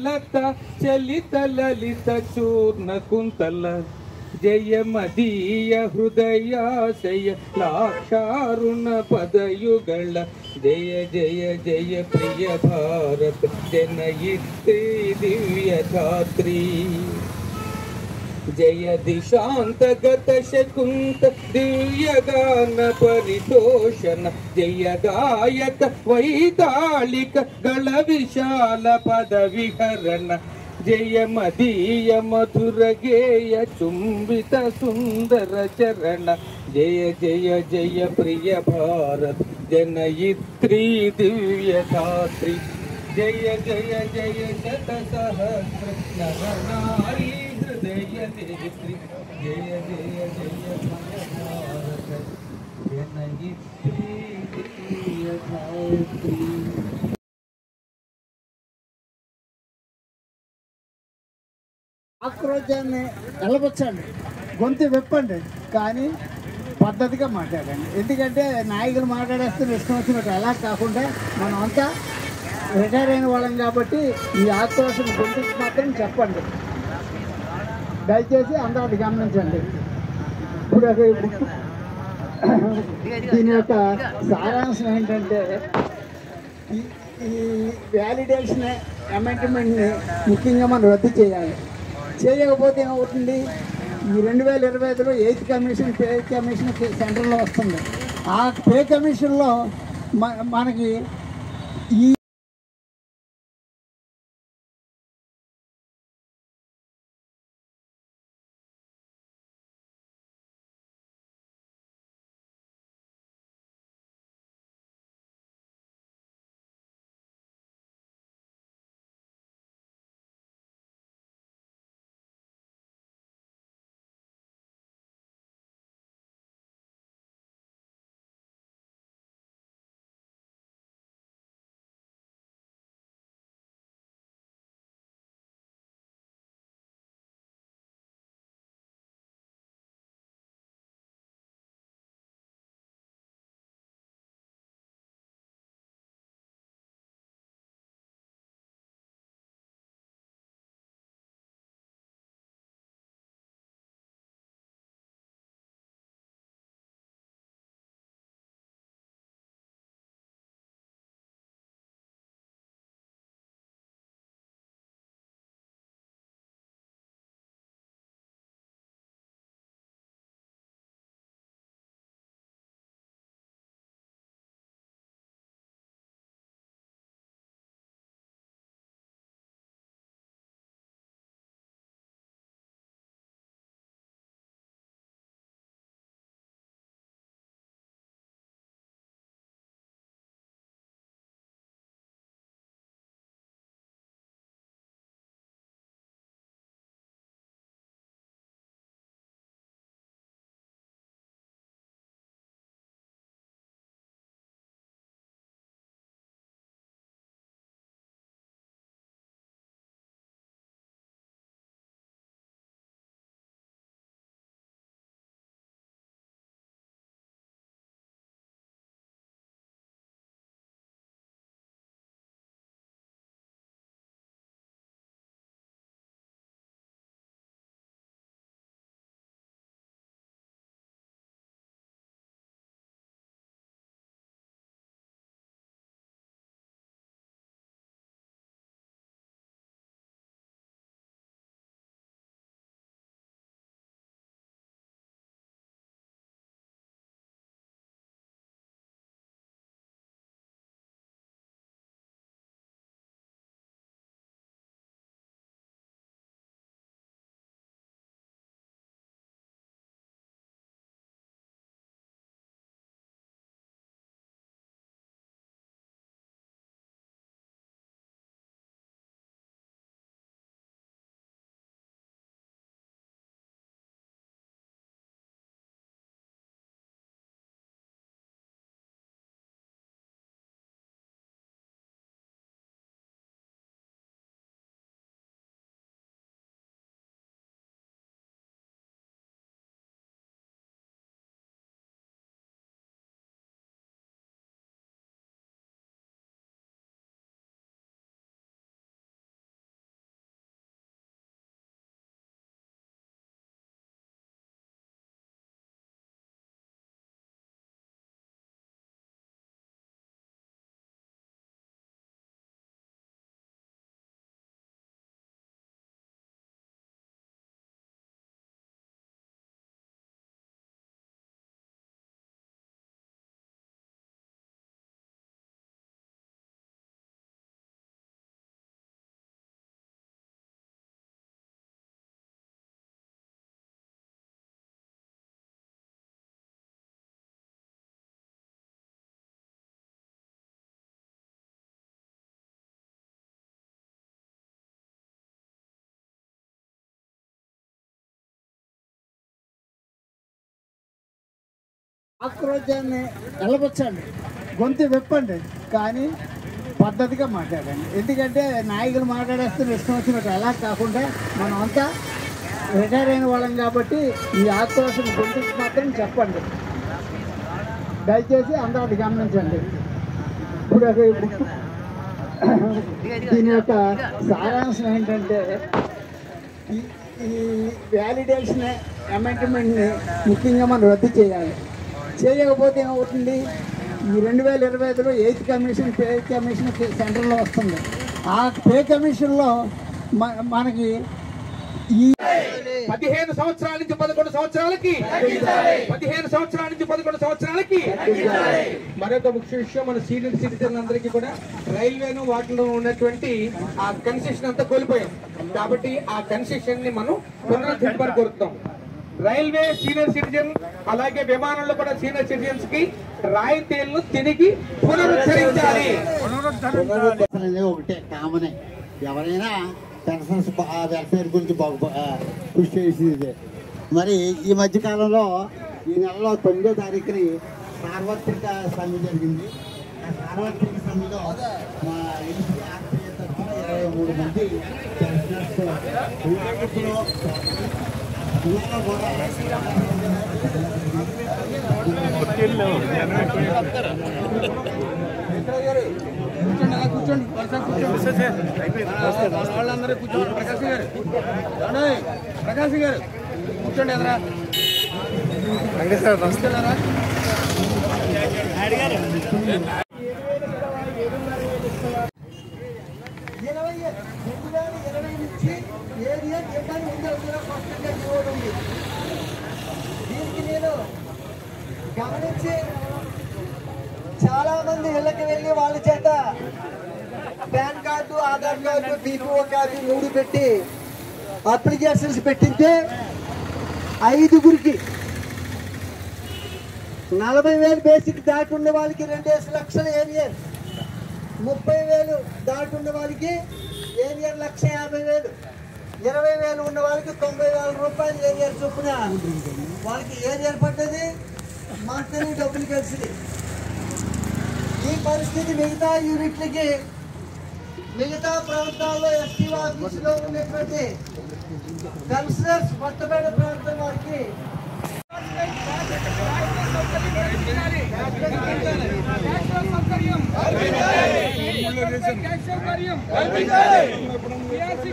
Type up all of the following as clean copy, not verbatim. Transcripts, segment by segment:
లత చలిత లలిత చూర్ణ కుంతల జయ మదీయ హృదయాశయ లాక్షారుణ పదయుగళ జయ జయ జయ ప్రియ భారత జనయిత్రి దివ్య ధాత్రి జయ దిశాంతగత శకుంత దివ్యగాన పరితోషణ జయ గాయక వైతాళిక గళ విశాల పద విహరణ జయ మదీయ మధుర గేయ చుంబిత సుందర చరణ జయ జయ జయ ప్రియ భారత్ జనయిత్రి దివ్య ధాత్రి జయ జయ జయ శత సహస్ర నర నారీ హృదయ దేత్రి జయ జయ జయ ప్రియ భారత జనయిత్రి దివ్య ధాత్రి. ఆక్రోశాన్ని నిలబొచ్చండి, గొంతు విప్పండి, కానీ పద్ధతిగా మాట్లాడండి. ఎందుకంటే నాయకులు మాట్లాడేస్తే ఇష్టం వచ్చినట్టు అలా కాకుండా మనం అంతా రిటైర్ అయిన వాళ్ళం కాబట్టి ఈ ఆక్రోశం గొంతుకు మాత్రం చెప్పండి. దయచేసి అందరూ అది గమనించండి. ఇప్పుడు దీని యొక్క సారాంశం ఏంటంటే ఈ వ్యాలిడేషన్ అమెండ్మెంట్ని ముఖ్యంగా మనం రద్దు చేయాలి. చేయకపోతే ఏమవుతుంది, ఈ 2025లో 8th కమిషన్ పే కమిషన్ సెంటర్లో వస్తుంది. ఆ పే కమిషన్లో మనకి ఈ ఆక్రోశాన్ని నిలబొచ్చండి, గొంతు విప్పండి, కానీ పద్ధతిగా మాట్లాడండి. ఎందుకంటే నాయకులు మాట్లాడేస్తే ఇష్టం వచ్చినట్టు అలా కాకుండా మనం అంతా రిటైర్ అయిన వాళ్ళం కాబట్టి ఈ ఆక్రోశం గొంతుకు మాత్రం చెప్పండి. దయచేసి అందరూ అది గమనించండి. ఇప్పుడు దీని యొక్క సారాంశం ఏంటంటే ఈ వ్యాలిడేషన్ అమెండ్మెంట్ని ముఖ్యంగా మనం రద్దు చేయాలి. చేయకపోతే ఏమవుతుంది, ఈ 2025లో 8th కమిషన్ పే కమిషన్ సెంటర్లో వస్తుంది. ఆ పే కమిషన్లో మనకి ఈ 15 సంవత్సరాల నుంచి 11 సంవత్సరాలకి 15 సంవత్సరాల నుంచి 11 సంవత్సరాలకి మరొక ముఖ్య విషయం, మన సీనియర్ సిటిజన్ అందరికీ కూడా రైల్వేను వాటిలో ఉన్నటువంటి ఆ కన్సెషన్ అంతా కోల్పోయాం. కాబట్టి ఆ కన్సెషన్ ని మనం పునరుద్ధరించాలని కోరుతాం. రైల్వే సీనియర్ సిటిజన్ అలాగే విమానంలో కూడా సీనియర్ సిటిజన్స్ కి రాయితీలను తిరిగి పునరుద్ధరించాలి. ఒకటే కామనే, ఎవరైనా పెన్షన్స్ వెల్ఫేర్ గురించి కృషి చేసేది. మరి ఈ మధ్యకాలంలో ఈ నెలలో 9వ తారీఖుని సార్వత్రిక సమ్మె జరిగింది. ఆ సార్వత్రిక సమ్మెలో మా ఎన్సీఆర్పీఏ తరఫున 23 మంది పెన్షనర్స్ వాళ్ళందరూ కూర్చోండి. ప్రకాశ్ గారు కూర్చోండి. ఎదరా నమస్కారా. దీనికి నేను గమనించి చాలా మంది ఇళ్ళకి వెళ్ళి వాళ్ళ చేత pan card, Aadhaar card, BPO card 3 పెట్టి అప్లికేషన్స్ పెట్టింటే 5గురికి 40,000 బేసిక్ దాటి ఉన్న వాళ్ళకి 2 లక్షల ఏరియర్, 30,000 దాటి ఉన్న వాళ్ళకి ఏరియర్ 1,50,000, 20,000 ఉన్న వాళ్ళకి 90,000 రూపాయలు ఏరియర్ చొప్పున వాళ్ళకి ఏరియర్ పడ్డది. మాత్రమే డబ్బులు కలిసింది. ఈ పరిస్థితి మిగతా యూనిట్లకి, మిగతా ప్రాంతాల్లో ఎస్టీ ఆఫీసులో ఉన్నటువంటి కన్సలర్స్ కొత్తపేట ప్రాంతం వారికి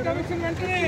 కమిషన్ వెంటనే